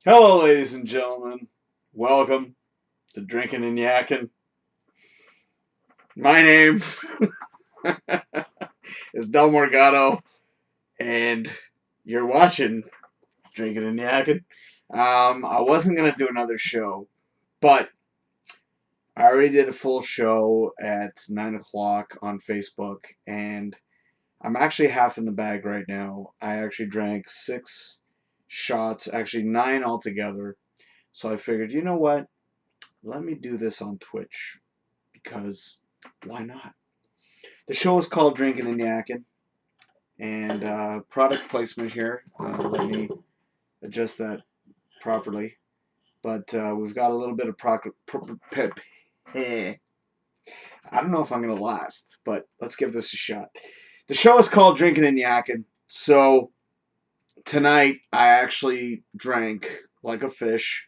Hello, ladies and gentlemen. Welcome to Drinkin and Yakkin. My name is Del Morgado, and you're watching Drinkin and Yakkin. I wasn't gonna do another show, but I already did a full show at 9 o'clock on Facebook, and I'm actually half in the bag right now. I actually drank 6 shots, actually 9 altogether. So I figured, you know what? Let me do this on Twitch because why not? The show is called Drinkin and Yakkin, and product placement here. Let me adjust that properly. But we've got a little bit of I don't know if I'm going to last, but let's give this a shot. The show is called Drinkin and Yakkin. So tonight I actually drank like a fish,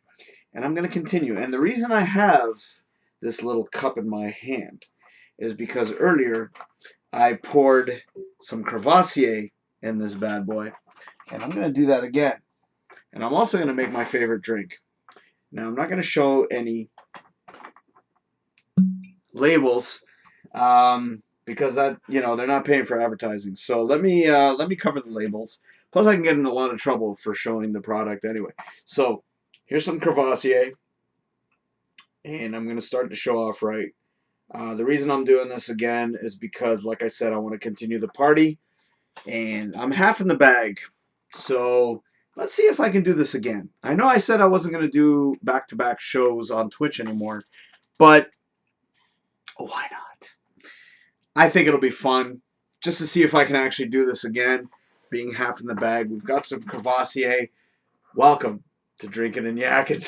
and I'm going to continue. And the reason I have this little cup in my hand is because earlier I poured some Crevassier in this bad boy, and I'm going to do that again. And I'm also going to make my favorite drink. Now, I'm not going to show any labels because that, they're not paying for advertising. So let me cover the labels. Plus, I can get in a lot of trouble for showing the product anyway. So here's some Crevassier, and I'm going to start to show off right. The reason I'm doing this again is because, like I said, I want to continue the party, and I'm half in the bag. So let's see if I can do this again. I know I said I wasn't going to do back-to-back shows on Twitch anymore, but why not? I think it'll be fun just to see if I can actually do this again, being half in the bag. We've got some Crevassier. Welcome to Drinkin and Yakkin.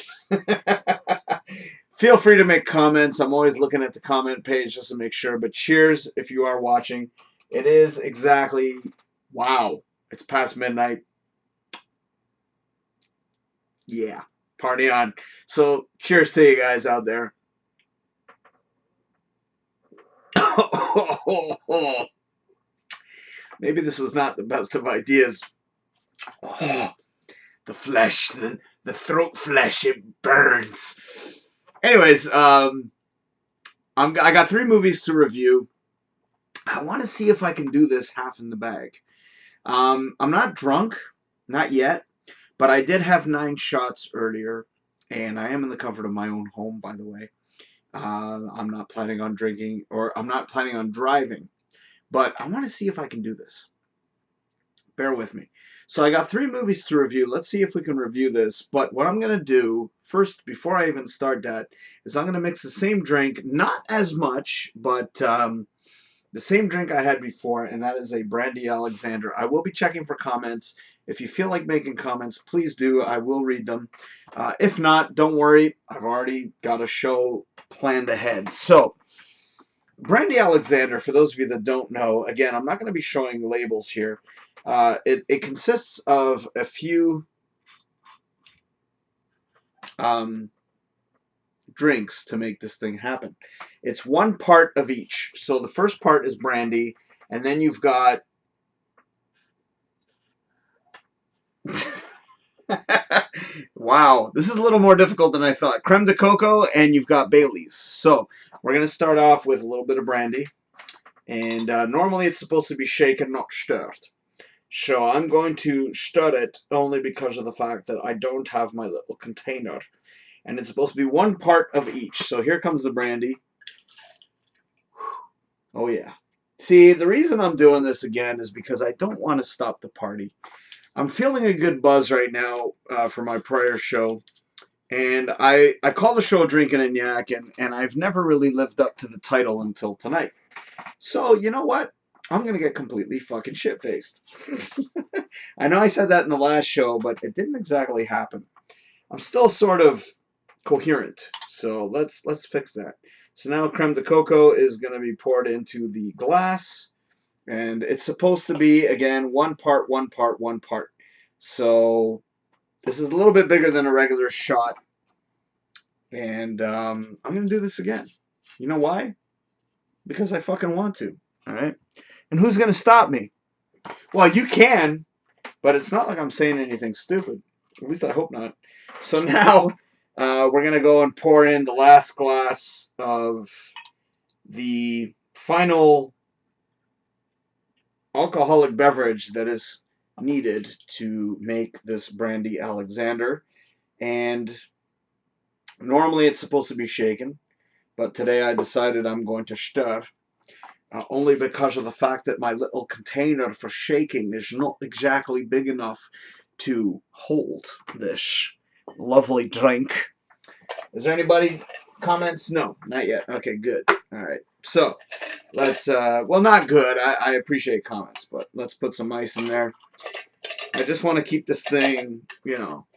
Feel free to make comments. I'm always looking at the comment page just to make sure. But cheers if you are watching. It is exactly, wow, it's past midnight. Yeah, party on. So cheers to you guys out there. Maybe this was not the best of ideas. Oh, the flesh, the throat flesh, it burns. Anyways, I got 3 movies to review. I want to see if I can do this half in the bag. I'm not drunk, not yet, but I did have 9 shots earlier, and I am in the comfort of my own home, by the way. I'm not planning on drinking, or I'm not planning on driving, but I want to see if I can do this. Bear with me. So I got 3 movies to review. Let's see if we can review this. But what I'm going to do first, before I even start that, is I'm going to mix the same drink, not as much, but the same drink I had before, and that is a Brandy Alexander. I will be checking for comments. If you feel like making comments, please do. I will read them. If not, don't worry. I've already got a show planned ahead. So, Brandy Alexander, for those of you that don't know, again, I'm not going to be showing labels here. It consists of a few drinks to make this thing happen. It's 1 part of each. So the first part is brandy, and then you've got wow, this is a little more difficult than I thought. Creme de coco, and you've got Bailey's. So we're going to start off with a little bit of brandy, and normally it's supposed to be shaken, not stirred. So I'm going to stir it only because of the fact that I don't have my little container. And it's supposed to be 1 part of each. So here comes the brandy. Oh yeah. See, the reason I'm doing this again is because I don't want to stop the party. I'm feeling a good buzz right now for my prior show. And I call the show Drinkin and Yakkin, and I've never really lived up to the title until tonight. So, you know what? I'm going to get completely fucking shit-faced. I know I said that in the last show, but it didn't exactly happen. I'm still sort of coherent, so let's fix that. So now creme de coco is going to be poured into the glass, and it's supposed to be, again, 1 part, 1 part, 1 part. So this is a little bit bigger than a regular shot, and I'm going to do this again. You know why? Because I fucking want to, all right? And who's going to stop me? Well, you can, but it's not like I'm saying anything stupid. At least I hope not. So now we're going to go and pour in the last glass of the final alcoholic beverage that is needed to make this brandy Alexander. And normally it's supposed to be shaken, but today I decided I'm going to stir. Only because of the fact that my little container for shaking is not exactly big enough to hold this lovely drink. Is there anybody comments? No, not yet. Okay, good. All right. So let's, well, not good. I appreciate comments, but let's put some ice in there. I just want to keep this thing, you know.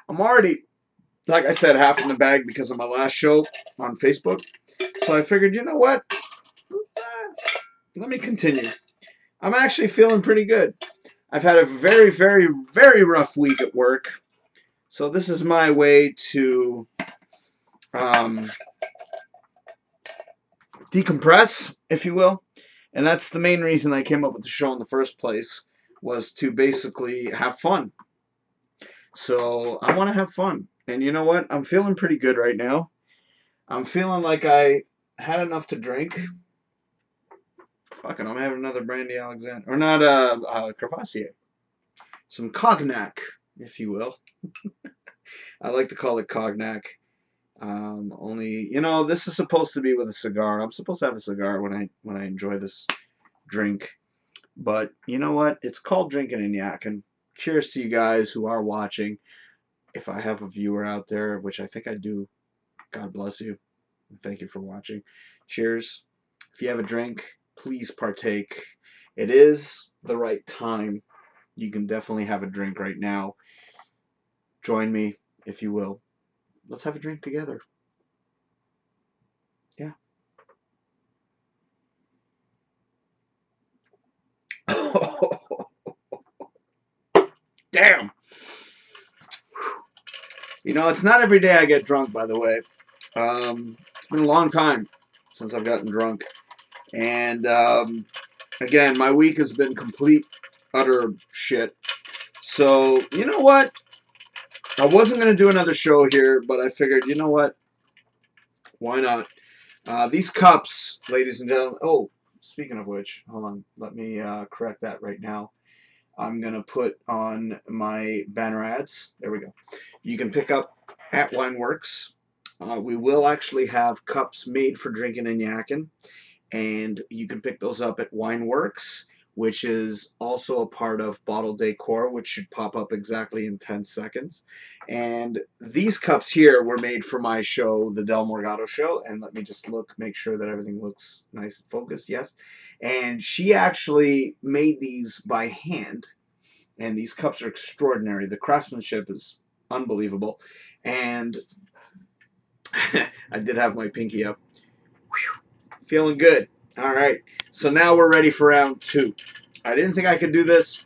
I'm already, like I said, half in the bag because of my last show on Facebook. So I figured, you know what? Let me continue. I'm actually feeling pretty good. I've had a very, very, very rough week at work. So this is my way to decompress, if you will. And that's the main reason I came up with the show in the first place, was to basically have fun. So I want to have fun. And you know what? I'm feeling pretty good right now. I'm feeling like I had enough to drink. Fucking, I'm having another brandy Alexander. Or not, Crevassier. Some cognac, if you will. I like to call it cognac. Only, you know, this is supposed to be with a cigar. I'm supposed to have a cigar when I enjoy this drink. But you know what? It's called Drinkin Yakkin. Cheers to you guys who are watching. If I have a viewer out there, which I think I do, God bless you. Thank you for watching. Cheers. If you have a drink, please partake. It is the right time. You can definitely have a drink right now. Join me, if you will. Let's have a drink together. Yeah. Damn. You know, it's not every day I get drunk, by the way. It's been a long time since I've gotten drunk. And, again, my week has been complete, utter shit. So, you know what? I wasn't going to do another show here, but I figured, you know what? Why not? These cups, ladies and gentlemen. Oh, speaking of which, hold on. Let me correct that right now. I'm going to put on my banner ads. There we go. You can pick up at Wineworks. We will actually have cups made for Drinkin Yakkin, and you can pick those up at Wineworks, which is also a part of Bottle Decor, which should pop up exactly in 10 seconds. And these cups here were made for my show, The Del Morgado Show. And let me just look, make sure that everything looks nice and focused. Yes. And she actually made these by hand. And these cups are extraordinary. The craftsmanship is unbelievable. And I did have my pinky up. Whew. Feeling good. All right. So now we're ready for round 2. I didn't think I could do this,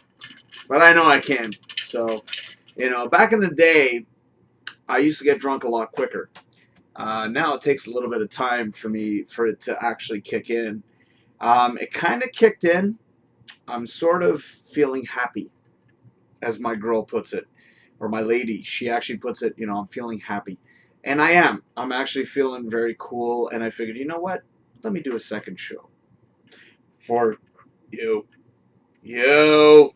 but I know I can. So, you know, back in the day, I used to get drunk a lot quicker. Now it takes a little bit of time for it to actually kick in. It kind of kicked in. I'm sort of feeling happy, as my girl puts it, or my lady. She actually puts it, you know, I'm feeling happy. And I am. I'm actually feeling very cool, and I figured, you know what? Let me do a second show for you. You're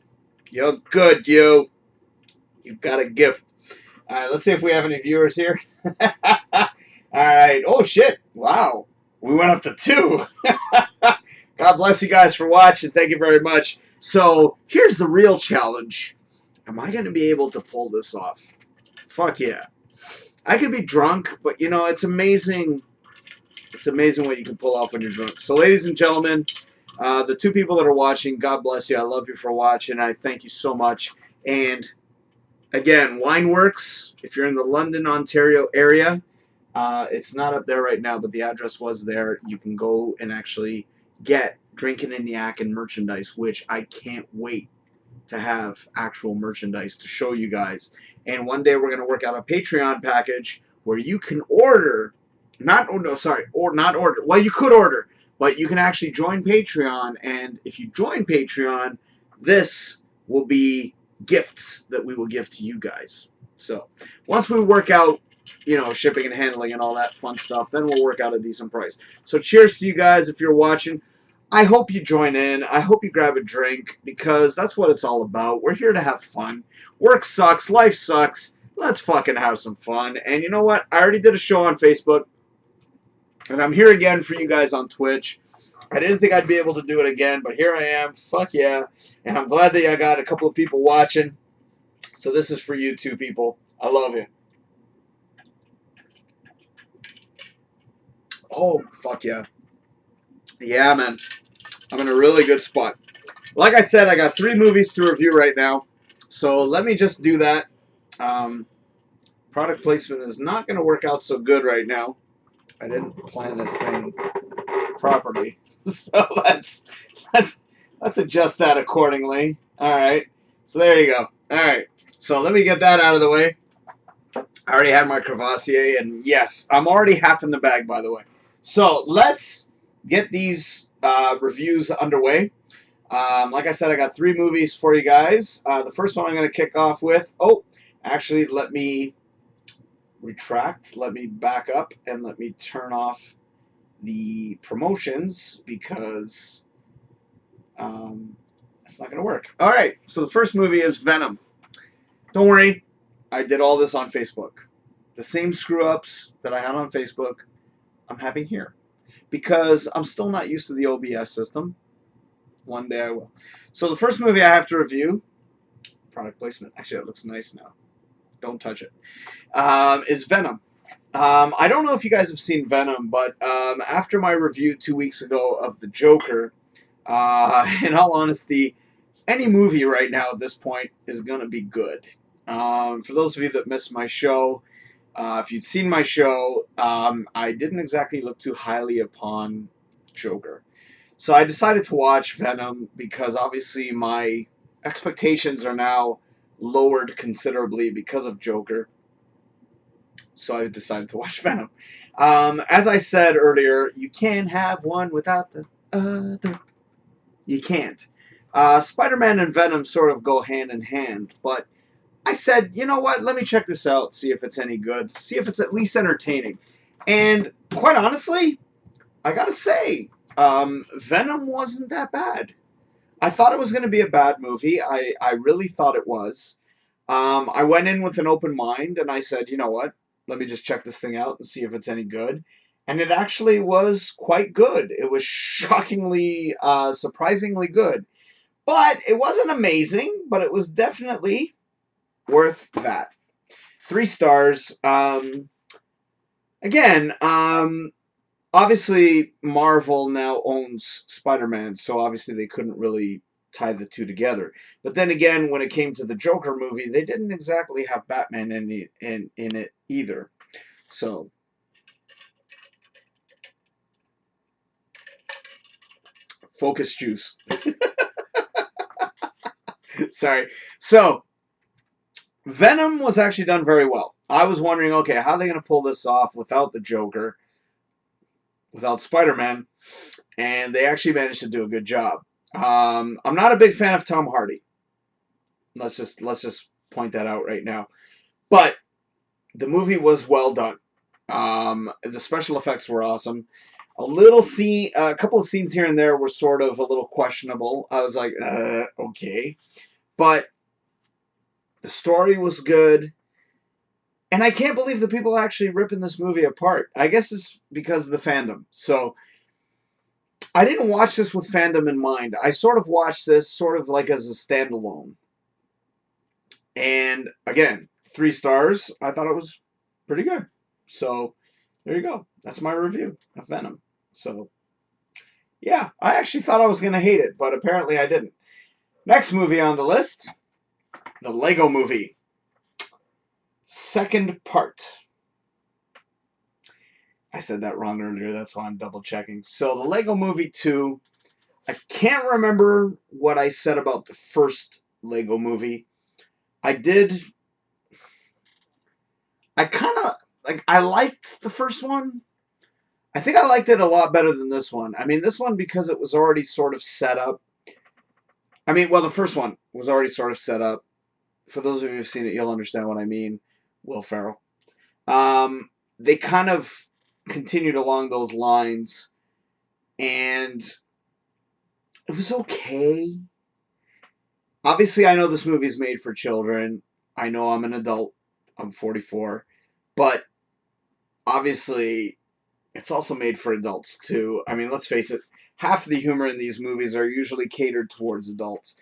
good, you. You've got a gift. All right, let's see if we have any viewers here. All right. Oh, shit. Wow. We went up to 2. God bless you guys for watching. Thank you very much. So here's the real challenge. Am I going to be able to pull this off? Fuck yeah. I could be drunk, but, you know, it's amazing. It's amazing what you can pull off when you're drunk. So, ladies and gentlemen, the 2 people that are watching, God bless you. I love you for watching. I thank you so much. And again, Wineworks, if you're in the London, Ontario area, it's not up there right now, but the address was there. You can go and actually get Drinkin Yakkin merchandise, which I can't wait to have actual merchandise to show you guys. And one day we're going to work out a Patreon package where you can order, well, you could order, but you can actually join Patreon. And if you join Patreon, this will be gifts that we will give to you guys. So once we work out, shipping and handling and all that fun stuff, then we'll work out a decent price. So cheers to you guys if you're watching. I hope you join in. I hope you grab a drink, because that's what it's all about. We're here to have fun. Work sucks. Life sucks. Let's fucking have some fun. And you know what? I already did a show on Facebook, and I'm here again for you guys on Twitch. I didn't think I'd be able to do it again, but here I am. Fuck yeah. And I'm glad that I got a couple of people watching. So this is for you two people. I love you. Oh, fuck yeah. Yeah, man. I'm in a really good spot. Like I said, I got 3 movies to review right now. So let me just do that. Product placement is not going to work out so good right now. I didn't plan this thing properly. So let's adjust that accordingly. All right. So there you go. All right. So let me get that out of the way. I already had my Crevassier, and yes, I'm already half in the bag, by the way. So let's get these reviews underway. Like I said, I got 3 movies for you guys. The first one I'm going to kick off with. Oh, actually, let me retract. Let me back up, and let me turn off the promotions, because it's not going to work. All right, so the first movie is Venom. Don't worry, I did all this on Facebook. The same screw-ups that I had on Facebook, I'm having here, because I'm still not used to the OBS system. One day I will. So the first movie I have to review, product placement, actually that looks nice now, don't touch it, is Venom. I don't know if you guys have seen Venom, but after my review 2 weeks ago of The Joker, in all honesty, any movie right now at this point is going to be good. For those of you that missed my show, if you'd seen my show, I didn't exactly look too highly upon Joker. So I decided to watch Venom, because obviously my expectations are now lowered considerably because of Joker. So I decided to watch Venom. As I said earlier, you can't have one without the other. You can't. Spider-Man and Venom sort of go hand in hand, but I said, you know what, let me check this out, see if it's any good, see if it's at least entertaining. And quite honestly, I gotta say, Venom wasn't that bad. I thought it was going to be a bad movie. I really thought it was. I went in with an open mind, and I said, you know what, let me just check this thing out and see if it's any good. And it actually was quite good. It was shockingly, surprisingly good. But it wasn't amazing, but it was definitely worth that. 3 stars. Again, obviously Marvel now owns Spider-Man, so obviously they couldn't really tie the two together. But then again, when it came to the Joker movie, they didn't exactly have Batman in it either. So focus juice. Sorry. So Venom was actually done very well. I was wondering, okay, how are they going to pull this off without the Joker, without Spider-Man? And they actually managed to do a good job. I'm not a big fan of Tom Hardy. Let's just point that out right now. But the movie was well done. The special effects were awesome. A couple of scenes here and there were sort of a little questionable. I was like, okay. But the story was good. And I can't believe the people are actually ripping this movie apart. I guess it's because of the fandom. So I didn't watch this with fandom in mind. I sort of watched this sort of like as a standalone. And again, 3 stars. I thought it was pretty good. So there you go. That's my review of Venom. So yeah, I actually thought I was going to hate it, but apparently I didn't. Next movie on the list, the Lego Movie. Second part. I said that wrong earlier, that's why I'm double checking. So the Lego Movie 2, I can't remember what I said about the first Lego Movie. I kind of, I liked the first one. I think I liked it a lot better than this one. I mean, this one, because it was already sort of set up. I mean, well, the first one was already sort of set up. for those of you who've seen it, you'll understand what I mean. Will Ferrell. They kind of continued along those lines, and it was okay. Obviously, I know this movie's made for children. I know I'm an adult. I'm 44. But obviously, it's also made for adults, too. I mean, let's face it. Half the humor in these movies are usually catered towards adults.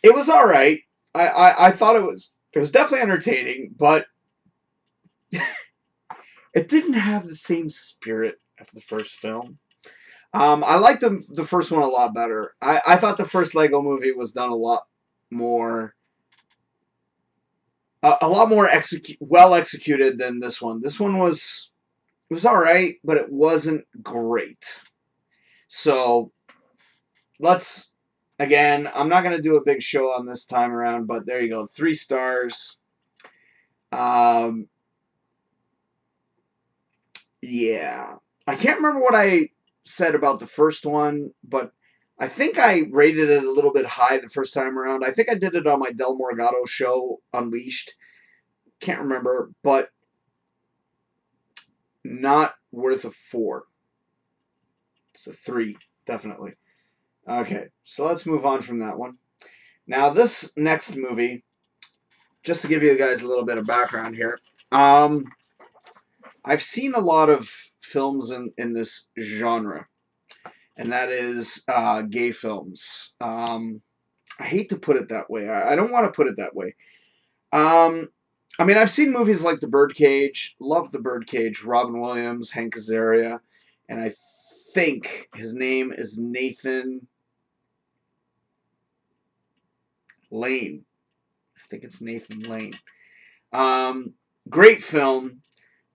It was all right. I thought it was definitely entertaining, but it didn't have the same spirit of the first film. I liked the first one a lot better. I thought the first Lego movie was done a lot more well executed than this one. This one was all right, but it wasn't great. So let's again. I'm not gonna do a big show on this time around, but there you go. 3 stars. Um, yeah, I can't remember what I said about the first one, but I think I rated it a little bit high the first time around. I think I did it on my Del Morgado show, Unleashed. Can't remember, but not worth a 4. It's a 3, definitely. Okay, so let's move on from that one. Now, this next movie, just to give you guys a little bit of background here, I've seen a lot of films in this genre, and that is gay films. I hate to put it that way. I don't want to put it that way. I mean, I've seen movies like The Birdcage. Love The Birdcage. Robin Williams, Hank Azaria, and I think his name is Nathan Lane. I think it's Nathan Lane. Great film.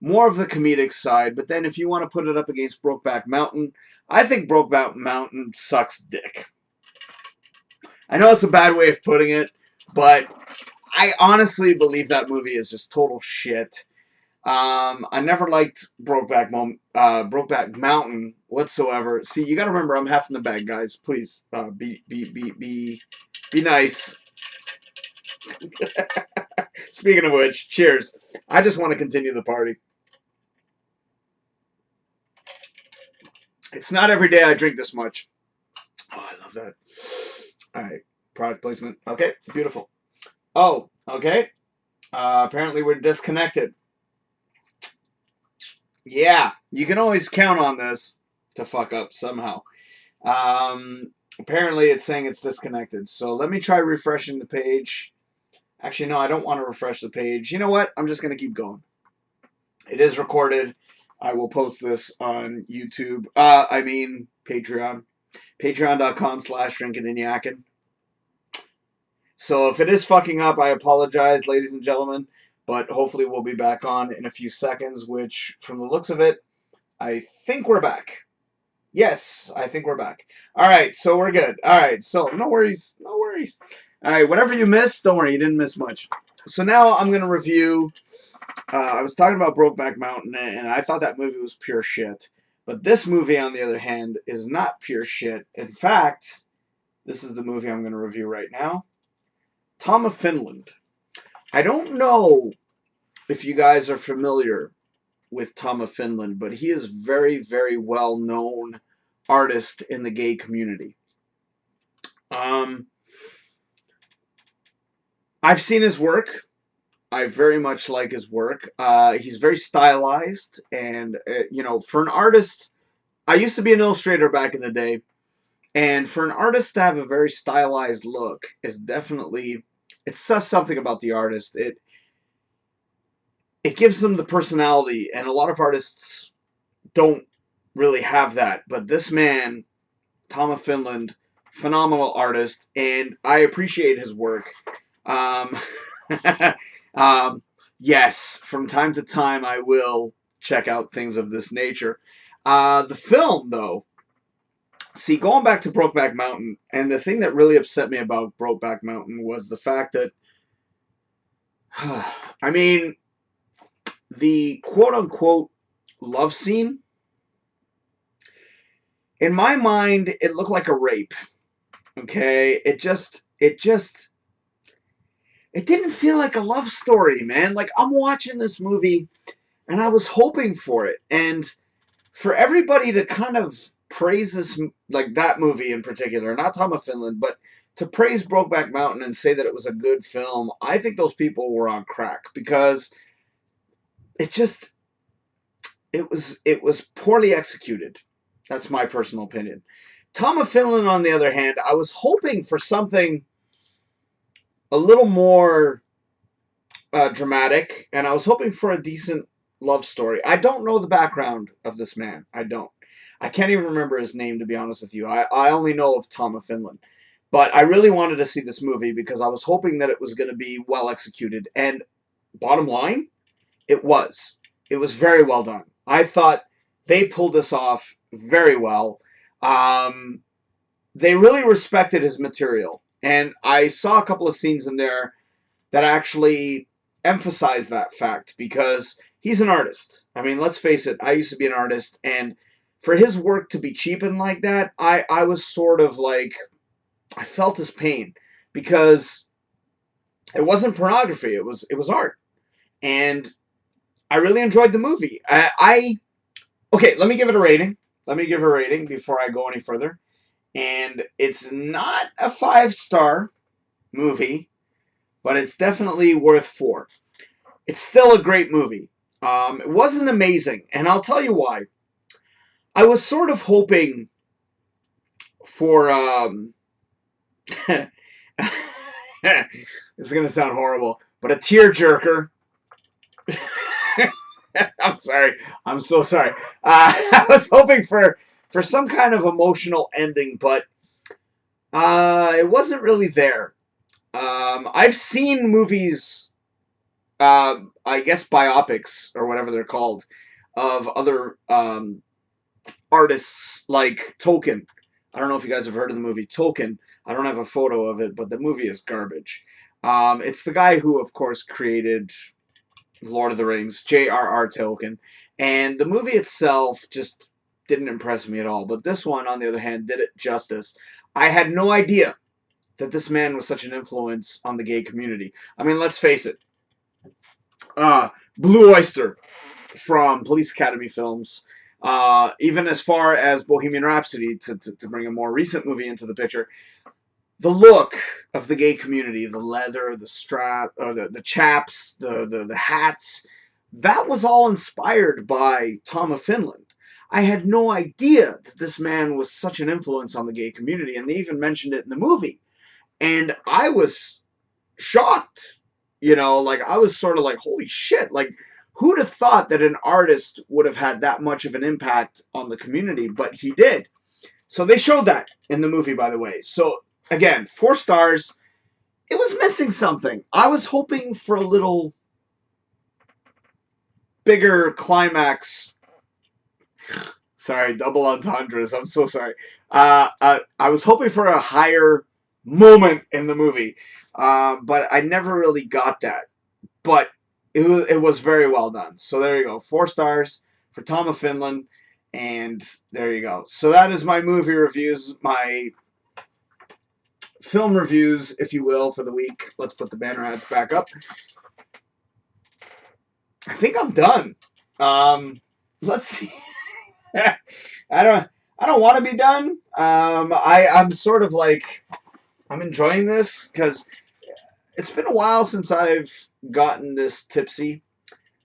More of the comedic side, but then if you want to put it up against Brokeback Mountain, I think Brokeback Mountain sucks dick. I know it's a bad way of putting it, but I honestly believe that movie is just total shit. I never liked Brokeback Mountain whatsoever. See, you got to remember, I'm half in the bag, guys. Please, be nice. Speaking of which, cheers. I just want to continue the party. It's not every day I drink this much. Oh, I love that. All right, product placement. Okay, beautiful. Oh, okay. Apparently we're disconnected. Yeah, you can always count on this to fuck up somehow. Apparently it's saying it's disconnected. So let me try refreshing the page. Actually, no, I don't want to refresh the page. You know what? I'm just going to keep going. It is recorded. I will post this on YouTube. I mean, Patreon. Patreon.com/DrinkinNYakkin. So if it is fucking up, I apologize, ladies and gentlemen. But hopefully we'll be back on in a few seconds, which, from the looks of it, I think we're back. Yes, I think we're back. All right, so we're good. All right, so no worries. No worries. All right, whatever you missed, don't worry, you didn't miss much. So now I'm going to review. I was talking about Brokeback Mountain, and I thought that movie was pure shit. But this movie, on the other hand, is not pure shit. In fact, this is the movie I'm going to review right now. Tom of Finland. I don't know if you guys are familiar with Tom of Finland, but he is very, very well known artist in the gay community. I've seen his work. I very much like his work. He's very stylized, and for an artist, I used to be an illustrator back in the day, and for an artist to have a very stylized look is definitely, it says something about the artist. It gives them the personality, and a lot of artists don't really have that. But this man, Tom of Finland, phenomenal artist, and I appreciate his work. Yes, from time to time I will check out things of this nature. The film, though, see, going back to Brokeback Mountain, and the thing that really upset me about Brokeback Mountain was the fact that, I mean, the quote-unquote love scene, in my mind, it looked like a rape. Okay? It just, it didn't feel like a love story, man. Like, I'm watching this movie and I was hoping for it. And for everybody to kind of praise this, like that movie in particular, not Tom of Finland, but to praise Brokeback Mountain and say that it was a good film, I think those people were on crack because it just it was poorly executed. That's my personal opinion. Tom of Finland, on the other hand, I was hoping for something a little more dramatic, and I was hoping for a decent love story. I don't know the background of this man. I don't. I can't even remember his name, to be honest with you. I only know of Tom of Finland. But I really wanted to see this movie because I was hoping that it was going to be well executed. And bottom line, it was. It was very well done. I thought they pulled this off very well. Um, they really respected his material. And I saw a couple of scenes in there that actually emphasize that fact because he's an artist. I mean, let's face it, I used to be an artist, and for his work to be cheapened like that, I was sort of like, I felt his pain because it wasn't pornography, it was art. And I really enjoyed the movie. Okay, let me give it a rating. Let me give it a rating before I go any further. And it's not a 5-star movie, but it's definitely worth 4. It's still a great movie. It wasn't amazing, and I'll tell you why. I was sort of hoping for this is gonna sound horrible, but a tearjerker. I'm sorry. I'm so sorry. I was hoping for some kind of emotional ending, but it wasn't really there. I've seen movies, I guess biopics or whatever they're called, of other artists like Tolkien. I don't know if you guys have heard of the movie Tolkien. I don't have a photo of it, but the movie is garbage. It's the guy who, of course, created Lord of the Rings, J.R.R. Tolkien, and the movie itself just didn't impress me at all. But this one, on the other hand, did it justice. I had no idea that this man was such an influence on the gay community. I mean, let's face it. Blue Oyster from Police Academy films, even as far as Bohemian Rhapsody, to bring a more recent movie into the picture, the look of the gay community, the leather, the strap, or the chaps, the hats, that was all inspired by Tom of Finland. I had no idea that this man was such an influence on the gay community, and they even mentioned it in the movie. And I was shocked. Like I was sort of like, holy shit, like who'd have thought that an artist would have had that much of an impact on the community, but he did. So they showed that in the movie, by the way. So again, 4 stars. It was missing something. I was hoping for a little bigger climax. Sorry, double entendres. I'm so sorry. I was hoping for a higher moment in the movie, but I never really got that. But it was very well done. So there you go. 4 stars for Tom of Finland. And there you go. So that is my movie reviews, my film reviews, if you will, for the week. Let's put the banner ads back up. I think I'm done. Let's see. I don't want to be done. I'm sort of like, I'm enjoying this because it's been a while since I've gotten this tipsy.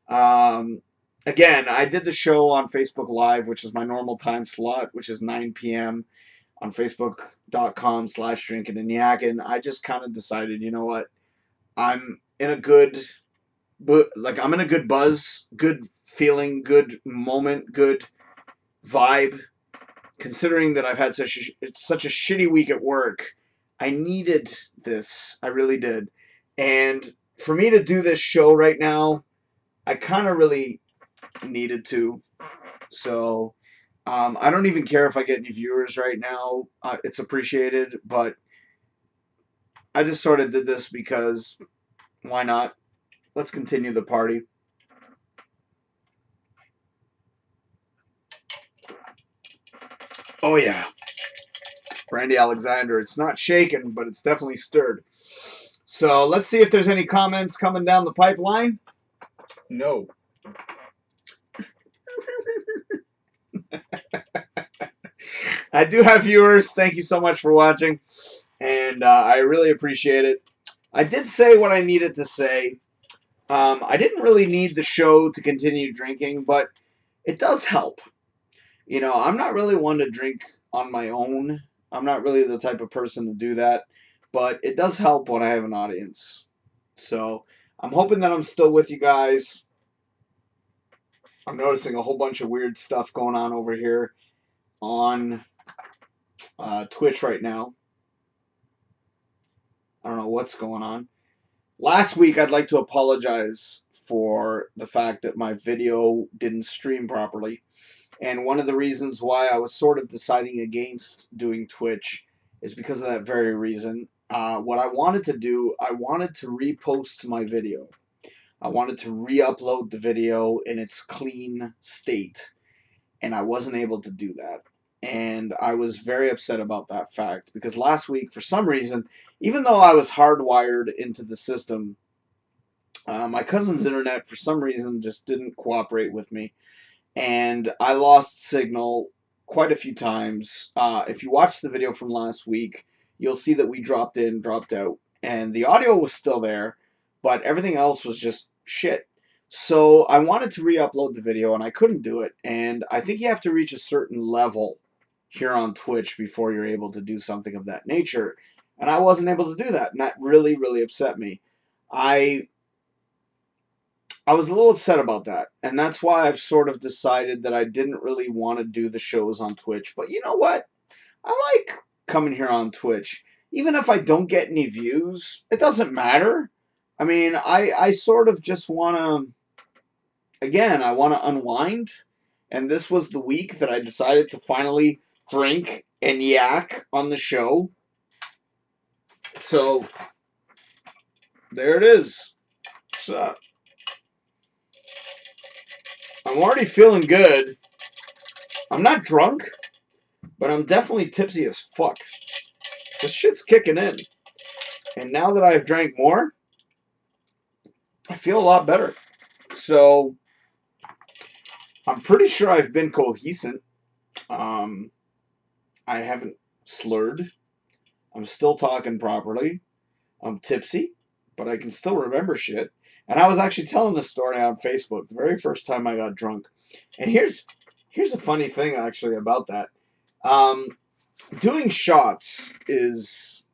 Again, I did the show on Facebook Live, which is my normal time slot, which is 9 p.m. on Facebook.com/DrinkinNYakkin. I just kind of decided, you know what? I'm in a good, I'm in a good buzz, good feeling, good moment, good vibe. Considering that I've had such a shitty week at work, I needed this. I really did. And for me to do this show right now, I kind of really needed to. So I don't even care if I get any viewers right now. It's appreciated, but I just sort of did this because why not? Let's continue the party. Oh yeah, Brandy Alexander. It's not shaken, but it's definitely stirred. So let's see if there's any comments coming down the pipeline. No. I do have viewers. Thank you so much for watching. And I really appreciate it. I did say what I needed to say. I didn't really need the show to continue drinking, but it does help. You know, I'm not really one to drink on my own. I'm not really the type of person to do that, but it does help when I have an audience. So I'm hoping that I'm still with you guys. I'm noticing a whole bunch of weird stuff going on over here on Twitch right now. I don't know what's going on. Last week, I'd like to apologize for the fact that my video didn't stream properly. And one of the reasons why I was sort of deciding against doing Twitch is because of that very reason. What I wanted to do, I wanted to repost my video. I wanted to re-upload the video in its clean state. And I wasn't able to do that. And I was very upset about that fact because last week, for some reason, even though I was hardwired into the system, my cousin's internet, for some reason, just didn't cooperate with me. And I lost signal quite a few times. If you watch the video from last week, you'll see that we dropped in, dropped out. And the audio was still there, but everything else was just shit. So I wanted to re-upload the video, and I couldn't do it. And I think you have to reach a certain level here on Twitch before you're able to do something of that nature. And I wasn't able to do that, and that really, really upset me. I was a little upset about that, and that's why I've sort of decided that I didn't really want to do the shows on Twitch. But you know what? I like coming here on Twitch. Even if I don't get any views, it doesn't matter. I mean, I sort of just want to, again, I want to unwind. And this was the week that I decided to finally drink and yak on the show. So, there it is. So, I'm already feeling good. I'm not drunk, but I'm definitely tipsy as fuck. This shit's kicking in. And now that I've drank more, I feel a lot better. So, I'm pretty sure I've been cohesive. I haven't slurred. I'm still talking properly. I'm tipsy, but I can still remember shit. And I was actually telling this story on Facebook the very first time I got drunk. And here's a funny thing actually about that. Doing shots is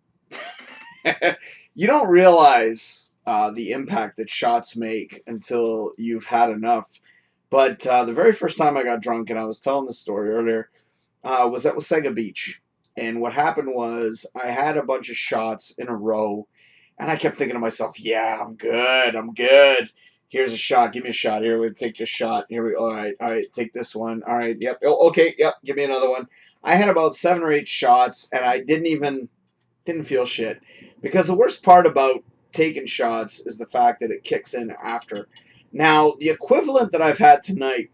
you don't realize the impact that shots make until you've had enough. But the very first time I got drunk, and I was telling this story earlier, was at Wasaga Beach. And what happened was I had a bunch of shots in a row, and I kept thinking to myself, yeah, I'm good, I'm good. Here's a shot, give me a shot. Here, we take this shot. Here we go. All right, take this one. All right, yep, oh, okay, yep, give me another one. I had about 7 or 8 shots, and I didn't feel shit. Because the worst part about taking shots is the fact that it kicks in after. Now, the equivalent that I've had tonight,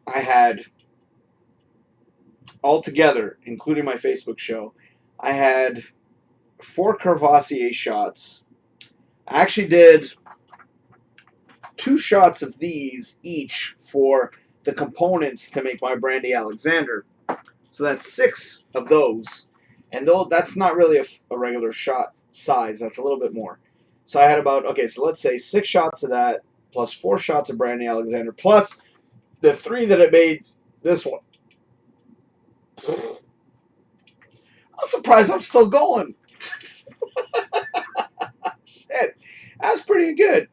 I had altogether, including my Facebook show, I had 4 Courvoisier shots. I actually did 2 shots of these each for the components to make my Brandy Alexander. So that's 6 of those. And though that's not really a regular shot size, that's a little bit more. So I had about, okay, so let's say 6 shots of that, plus 4 shots of Brandy Alexander, plus the 3 that it made this one. I'm surprised I'm still going. Shit, that's pretty good.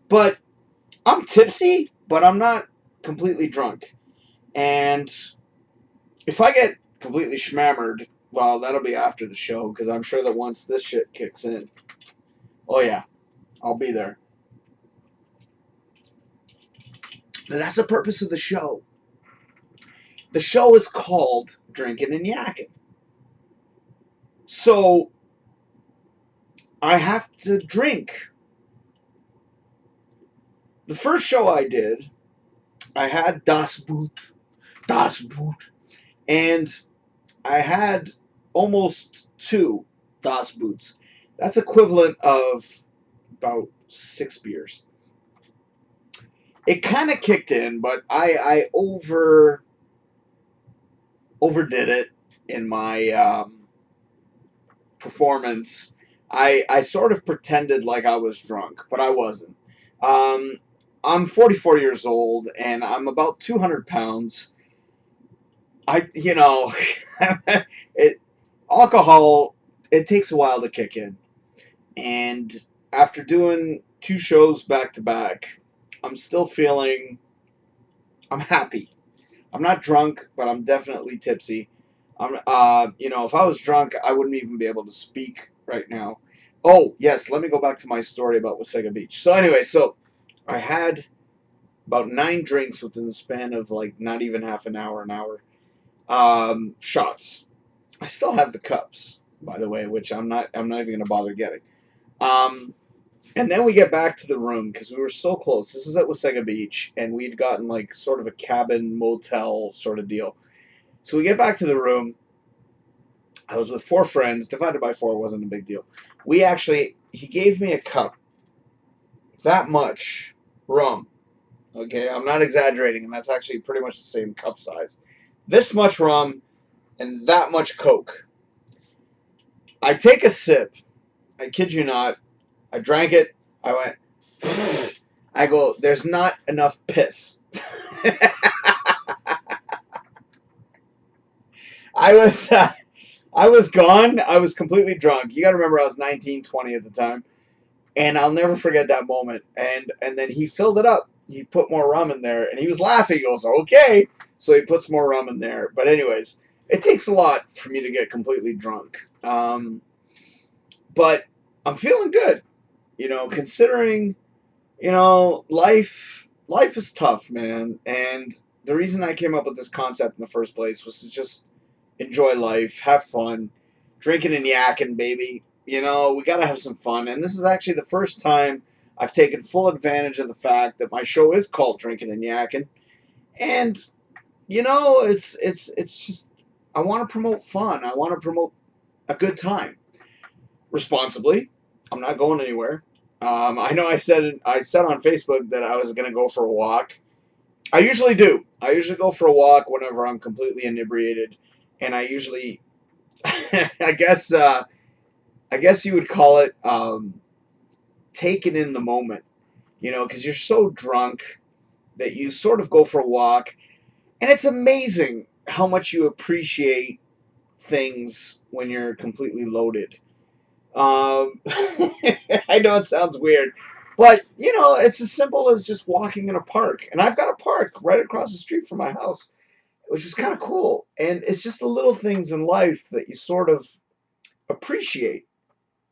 But I'm tipsy, but I'm not completely drunk. And if I get completely schmammered, well, that'll be after the show, because I'm sure that once this shit kicks in, oh yeah, I'll be there. But that's the purpose of the show. The show is called Drinkin Yakkin. So, I have to drink. The first show I did, I had Das Boot, and I had almost 2 Das Boots. That's equivalent of about 6 beers. It kind of kicked in, but I overdid it in my performance. I sort of pretended like I was drunk, but I wasn't. Um, I'm 44 years old and I'm about 200 pounds. It alcohol, it takes a while to kick in. And after doing 2 shows back to back, I'm still feeling, I'm happy. I'm not drunk, but I'm definitely tipsy. If I was drunk, I wouldn't even be able to speak right now. Oh, yes, let me go back to my story about Wasaga Beach. So anyway, I had about 9 drinks within the span of like not even half an hour. Shots. I still have the cups, by the way, which I'm not even gonna bother getting. Um, and then we get back to the room because we were so close. This is at Wasaga Beach, and we'd gotten like sort of a cabin motel sort of deal. So we get back to the room. I was with 4 friends. Divided by 4 wasn't a big deal. He gave me a cup, that much rum. Okay, I'm not exaggerating, and that's actually pretty much the same cup size. This much rum and that much Coke. I take a sip. I kid you not. I drank it. I went. I go. There's not enough piss. I was. I was gone. I was completely drunk. You got to remember, I was 19, 20 at the time. And I'll never forget that moment. And then he filled it up. He put more rum in there, and he was laughing. He goes, "Okay." So he puts more rum in there. But anyways, it takes a lot for me to get completely drunk. But I'm feeling good. Considering life is tough, man. And the reason I came up with this concept in the first place was to just enjoy life, have fun, drinking and yakking, baby. We got to have some fun. And this is actually the first time I've taken full advantage of the fact that my show is called Drinkin and Yakkin. And it's just I want to promote fun. I want to promote a good time responsibly. I'm not going anywhere. I know I said on Facebook that I was going to go for a walk. I usually do. I usually go for a walk whenever I'm completely inebriated, and I usually, I guess, I guess you would call it taking in the moment. Because you're so drunk that you sort of go for a walk, and it's amazing how much you appreciate things when you're completely loaded. I know it sounds weird, but it's as simple as just walking in a park, and I've got a park right across the street from my house, which is kind of cool. And it's just the little things in life that you sort of appreciate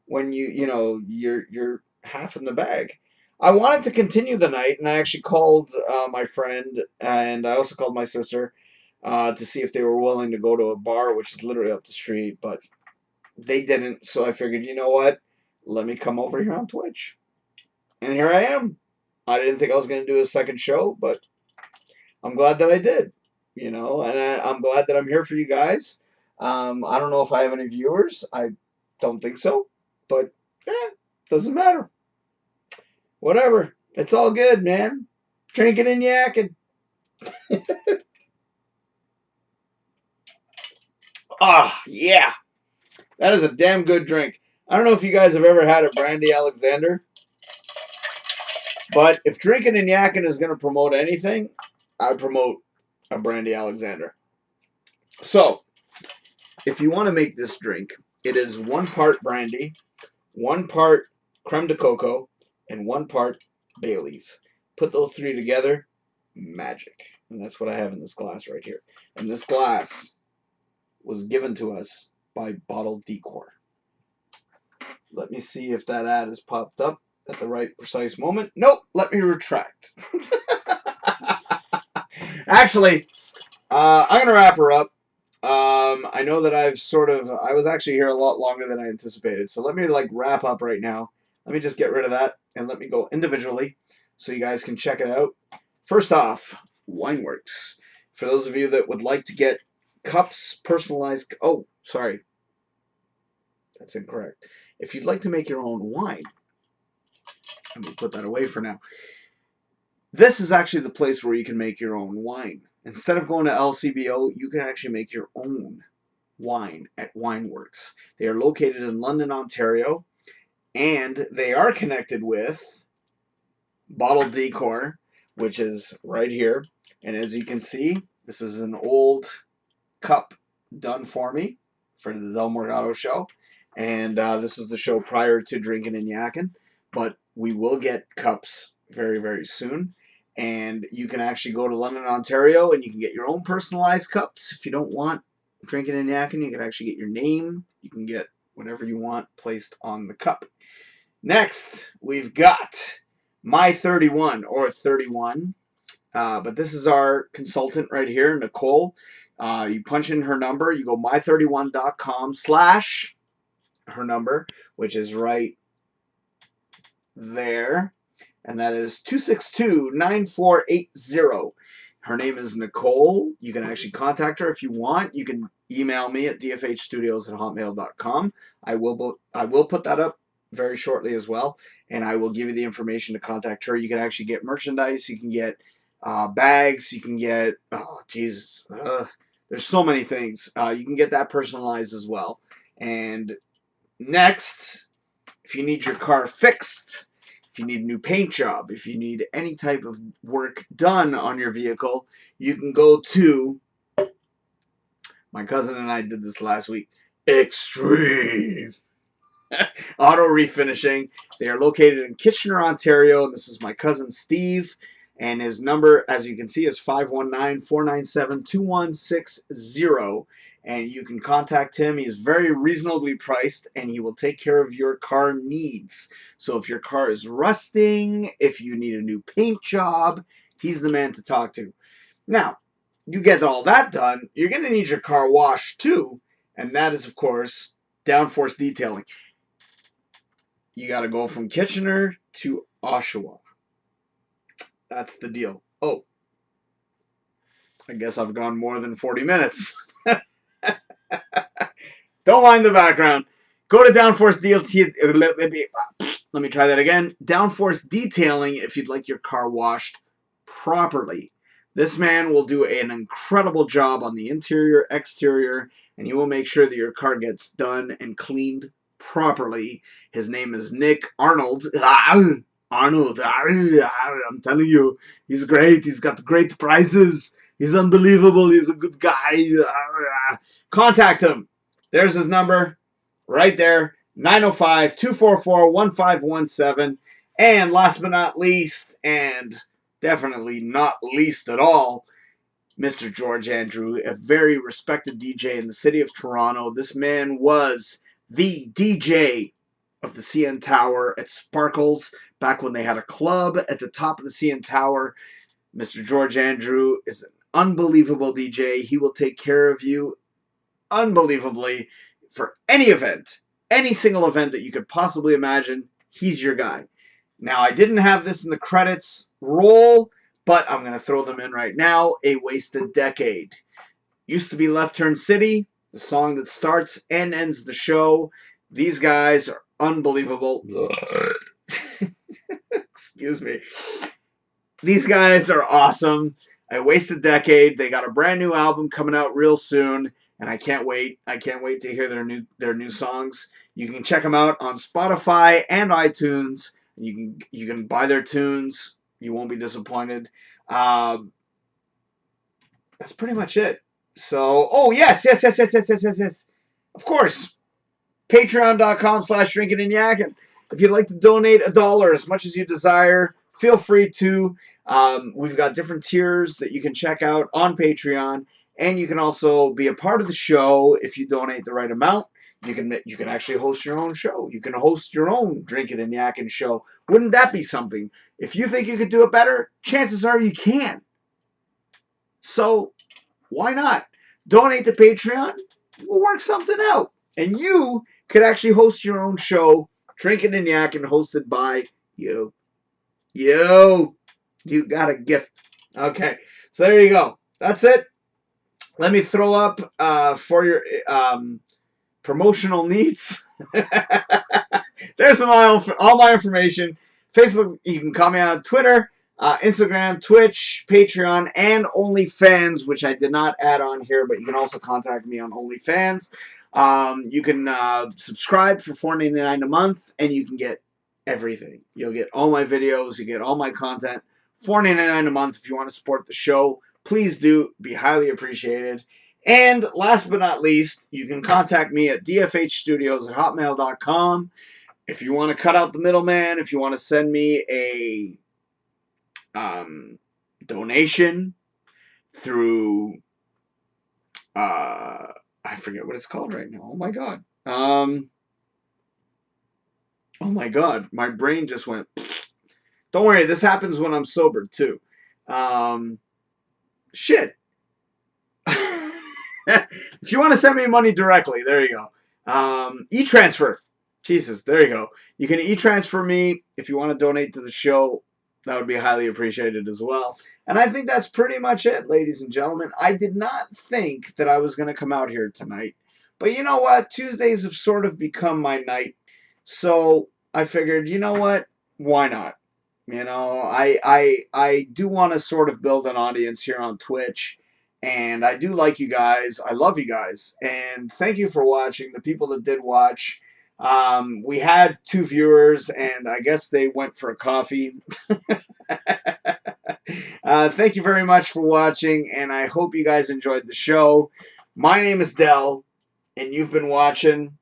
when you're half in the bag. I wanted to continue the night, and I actually called my friend, and I also called my sister to see if they were willing to go to a bar, which is literally up the street, but they didn't. So I figured, you know what? Let me come over here on Twitch, and here I am. I didn't think I was going to do a second show, but I'm glad that I did. And I'm glad that I'm here for you guys. I don't know if I have any viewers. I don't think so, but doesn't matter. Whatever. It's all good, man. Drinking and yakking. Ah, yeah. That is a damn good drink. I don't know if you guys have ever had a Brandy Alexander, but if Drinking and Yakkin is going to promote anything, I promote a Brandy Alexander. So, if you want to make this drink, it is 1 part brandy, 1 part creme de coco, and 1 part Bailey's. Put those 3 together, magic. And that's what I have in this glass right here. And this glass was given to us by Bottle Decor. Let me see if that ad has popped up at the right precise moment. Nope, let me retract. Actually, I'm going to wrap her up. I know that I was actually here a lot longer than I anticipated. So let me wrap up right now. Let me just get rid of that and let me go individually so you guys can check it out. First off, Wineworks. For those of you that would like to get cups personalized. Oh, sorry. That's incorrect. if you'd like to make your own wine, let me put that away for now. This is actually the place where you can make your own wine. Instead of going to LCBO, you can actually make your own wine at Wineworks. They are located in London, Ontario, and they are connected with Bottle Decor, which is right here. And as you can see, this is an old cup done for me for the Del Morgado show. And this is the show prior to Drinkin Yakkin. But we will get cups very, very soon. And you can actually go to London, Ontario, and you can get your own personalized cups. If you don't want Drinkin Yakkin, you can actually get your name. You can get whatever you want placed on the cup. Next, we've got My 31 or 31. But this is our consultant right here, Nicole. You punch in her number. You go my31.com/her number, which is right there. And that is 262-9480. Her name is Nicole. You can actually contact her if you want. You can email me at dfhstudios@hotmail.com. I will put that up very shortly as well, and I will give you the information to contact her. You can actually get merchandise. You can get bags. You can get, oh Jesus, there's so many things. You can get that personalized as well. And next, if you need your car fixed, if you need a new paint job, if you need any type of work done on your vehicle, you can go to, my cousin and I did this last week, Extreme Auto Refinishing. They are located in Kitchener, Ontario. This is my cousin Steve, and his number, as you can see, is 519-497-2160. And you can contact him. He's very reasonably priced, and he will take care of your car needs. So if your car is rusting, if you need a new paint job, he's the man to talk to. Now, you get all that done, you're going to need your car washed too, and that is, of course, Downforce Detailing. You got to go from Kitchener to Oshawa. That's the deal. Oh, I guess I've gone more than 40 minutes. Don't mind the background. Go to Downforce Detailing. Let me try that again. Downforce Detailing if you'd like your car washed properly. This man will do an incredible job on the interior, exterior, and he will make sure that your car gets done and cleaned properly. His name is Nick Arnold. Arnold, I'm telling you, he's great. He's got great prices. He's unbelievable. He's a good guy. Contact him. There's his number right there, 905-244-1517. And last but not least, and definitely not least at all, Mr. George Andrew, a very respected DJ in the city of Toronto. This man was the DJ of the CN Tower at Sparkles back when they had a club at the top of the CN Tower. Mr. George Andrew is an unbelievable DJ. He will take care of you unbelievably for any event, any single event that you could possibly imagine. He's your guy. Now, I didn't have this in the credits roll, but I'm going to throw them in right now. A Wasted Decade. Used to be Left Turn City, the song that starts and ends the show. These guys are unbelievable. Excuse me. These guys are awesome. A Wasted Decade. They got a brand new album coming out real soon, and I can't wait. I can't wait to hear their new songs. You can check them out on Spotify and iTunes. You can buy their tunes. You won't be disappointed. That's pretty much it. So, oh yes. Of course, Patreon.com/DrinkinNYakkin. If you'd like to donate $1, as much as you desire, feel free to. We've got different tiers that you can check out on Patreon, and you can also be a part of the show if you donate the right amount. You can actually host your own show. You can host your own Drinkin Yakkin show. Wouldn't that be something? If you think you could do it better, chances are you can. So why not? Donate to Patreon. We'll work something out. And you could actually host your own show, Drinkin Yakkin, hosted by you. You got a gift. Okay, so there you go. That's it. Let me throw up for your promotional needs. There's all my information. Facebook, you can call me on Twitter, Instagram, Twitch, Patreon, and OnlyFans, which I did not add on here, but you can also contact me on OnlyFans. You can subscribe for $4.99 a month, and you can get everything. You'll get all my videos, you get all my content. $4.99 a month if you want to support the show. Please do. Be highly appreciated. And last but not least, you can contact me at DFH Studios at hotmail.com. If you want to cut out the middleman, if you want to send me a donation through, I forget what it's called right now. Oh my God. Oh my God. My brain just went. Don't worry. This happens when I'm sober too. Shit. If you want to send me money directly, there you go. E-transfer. Jesus, there you go. You can e-transfer me if you want to donate to the show. That would be highly appreciated as well. And I think that's pretty much it, ladies and gentlemen. I did not think that I was going to come out here tonight. But you know what? Tuesdays have sort of become my night. So I figured, you know what? Why not? You know, I do want to sort of build an audience here on Twitch. And I do like you guys. I love you guys. And thank you for watching. The people that did watch. We had 2 viewers, and I guess they went for a coffee. Thank you very much for watching, and I hope you guys enjoyed the show. My name is Dell, and you've been watching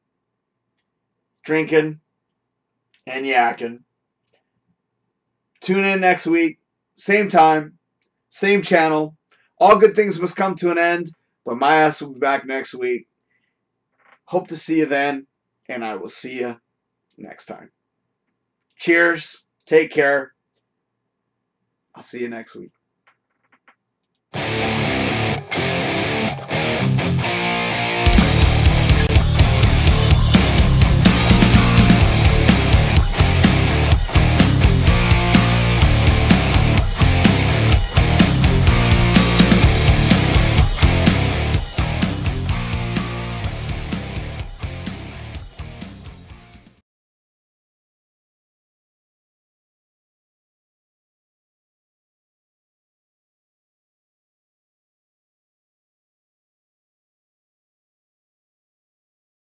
Drinkin and Yakkin. Tune in next week, same time, same channel. All good things must come to an end, but my ass will be back next week. Hope to see you then, and I will see you next time. Cheers. Take care. I'll see you next week.